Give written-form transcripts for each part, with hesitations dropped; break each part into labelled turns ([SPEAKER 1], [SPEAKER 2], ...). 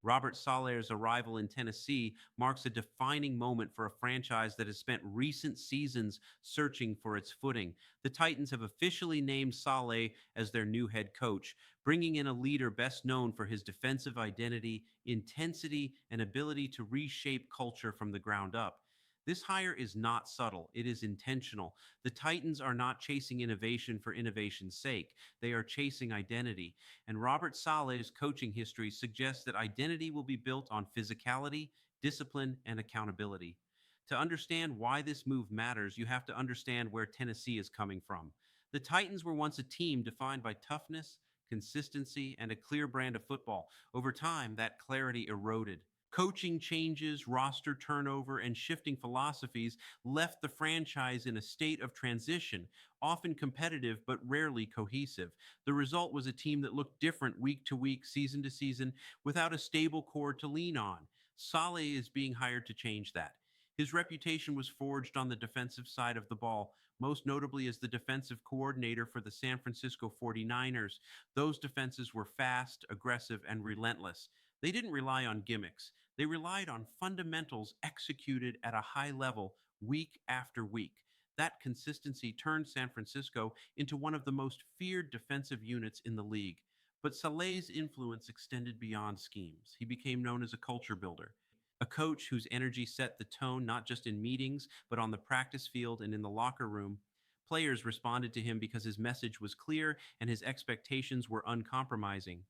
[SPEAKER 1] Robert Saleh's arrival in Tennessee marks a defining moment for a franchise that has spent recent seasons searching for its footing. The Titans have officially named Saleh as their new head coach, bringing in a leader best known for his defensive identity, intensity, and ability to reshape culture from the ground up. This hire is not subtle, it is intentional. The Titans are not chasing innovation for innovation's sake. They are chasing identity. And Robert Saleh's coaching history suggests that identity will be built on physicality, discipline, and accountability. To understand why this move matters, you have to understand where Tennessee is coming from. The Titans were once a team defined by toughness, consistency, and a clear brand of football. Over time, that clarity eroded. Coaching changes, roster turnover, and shifting philosophies left the franchise in a state of transition, often competitive but rarely cohesive. The result was a team that looked different week to week, season to season, without a stable core to lean on. Saleh is being hired to change that. His reputation was forged on the defensive side of the ball, most notably as the defensive coordinator for the San Francisco 49ers. Those defenses were fast, aggressive, and relentless. They didn't rely on gimmicks. They relied on fundamentals executed at a high level week after week. That consistency turned San Francisco into one of the most feared defensive units in the league. But Saleh's influence extended beyond schemes. He became known as a culture builder, a coach whose energy set the tone not just in meetings, but on the practice field and in the locker room. Players responded to him because his message was clear and his expectations were uncompromising.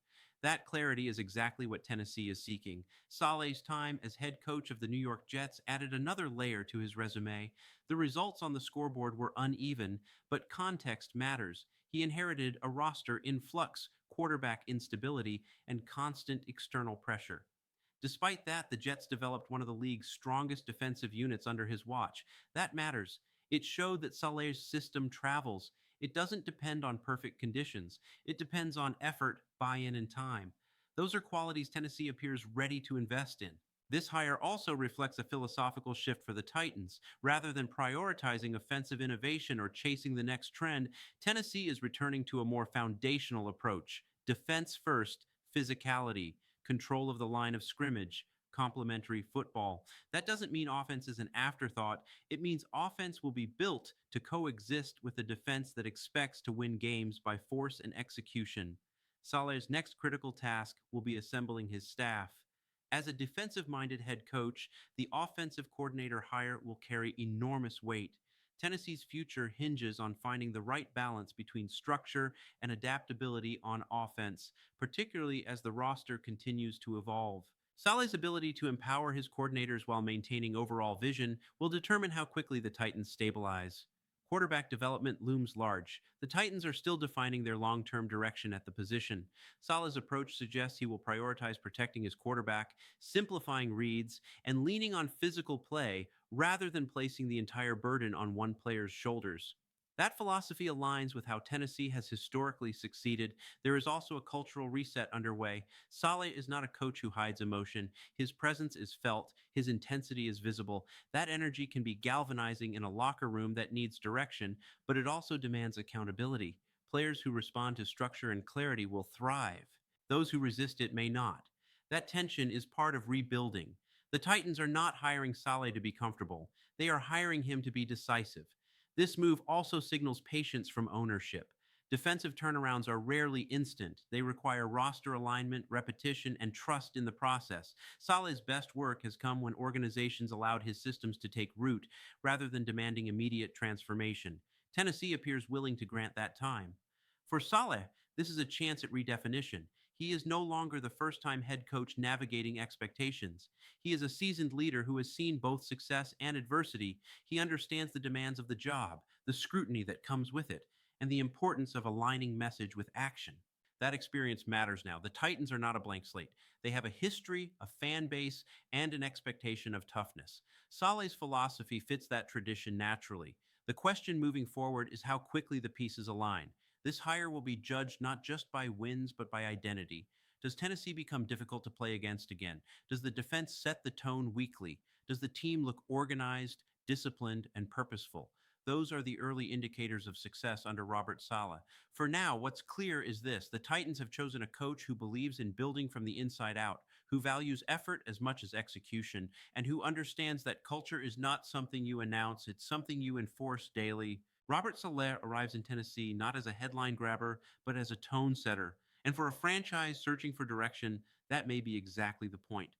[SPEAKER 1] That clarity is exactly what Tennessee is seeking. Saleh's time as head coach of the New York Jets added another layer to his resume. The results on the scoreboard were uneven, but context matters. He inherited a roster in flux, quarterback instability, and constant external pressure. Despite that, the Jets developed one of the league's strongest defensive units under his watch. That matters. It showed that Saleh's system travels. It doesn't depend on perfect conditions. It depends on effort, buy-in, and time. Those are qualities Tennessee appears ready to invest in. This hire also reflects a philosophical shift for the Titans. Rather than prioritizing offensive innovation or chasing the next trend, Tennessee is returning to a more foundational approach. Defense first, physicality, control of the line of scrimmage, complementary football. That doesn't mean offense is an afterthought. It means offense will be built to coexist with a defense that expects to win games by force and execution. Saleh's next critical task will be assembling his staff. As a defensive minded head coach, the offensive coordinator hire will carry enormous weight. Tennessee's future hinges on finding the right balance between structure and adaptability on offense, particularly as the roster continues to evolve. Saleh's ability to empower his coordinators while maintaining overall vision will determine how quickly the Titans stabilize. Quarterback development looms large. The Titans are still defining their long term direction at the position. Saleh's approach suggests he will prioritize protecting his quarterback, simplifying reads, and leaning on physical play rather than placing the entire burden on one player's shoulders. That philosophy aligns with how Tennessee has historically succeeded. There is also a cultural reset underway. Saleh is not a coach who hides emotion. His presence is felt, his intensity is visible. That energy can be galvanizing in a locker room that needs direction, but it also demands accountability. Players who respond to structure and clarity will thrive. Those who resist it may not. That tension is part of rebuilding. The Titans are not hiring Saleh to be comfortable. They are hiring him to be decisive. This move also signals patience from ownership. Defensive turnarounds are rarely instant. They require roster alignment, repetition, and trust in the process. Saleh's best work has come when organizations allowed his systems to take root rather than demanding immediate transformation. Tennessee appears willing to grant that time. For Saleh, this is a chance at redefinition. He is no longer the first time head coach navigating expectations. He is a seasoned leader who has seen both success and adversity. He understands the demands of the job, the scrutiny that comes with it, and the importance of aligning message with action. That experience matters now. The Titans are not a blank slate. They have a history, a fan base, and an expectation of toughness. Saleh's philosophy fits that tradition naturally. The question moving forward is how quickly the pieces align. This hire will be judged not just by wins, but by identity. Does Tennessee become difficult to play against again? Does the defense set the tone weekly? Does the team look organized, disciplined, and purposeful? Those are the early indicators of success under Robert Saleh. For now, what's clear is this: the Titans have chosen a coach who believes in building from the inside out, who values effort as much as execution, and who understands that culture is not something you announce, it's something you enforce daily. Robert Saleh arrives in Tennessee not as a headline grabber, but as a tone setter. And for a franchise searching for direction, that may be exactly the point.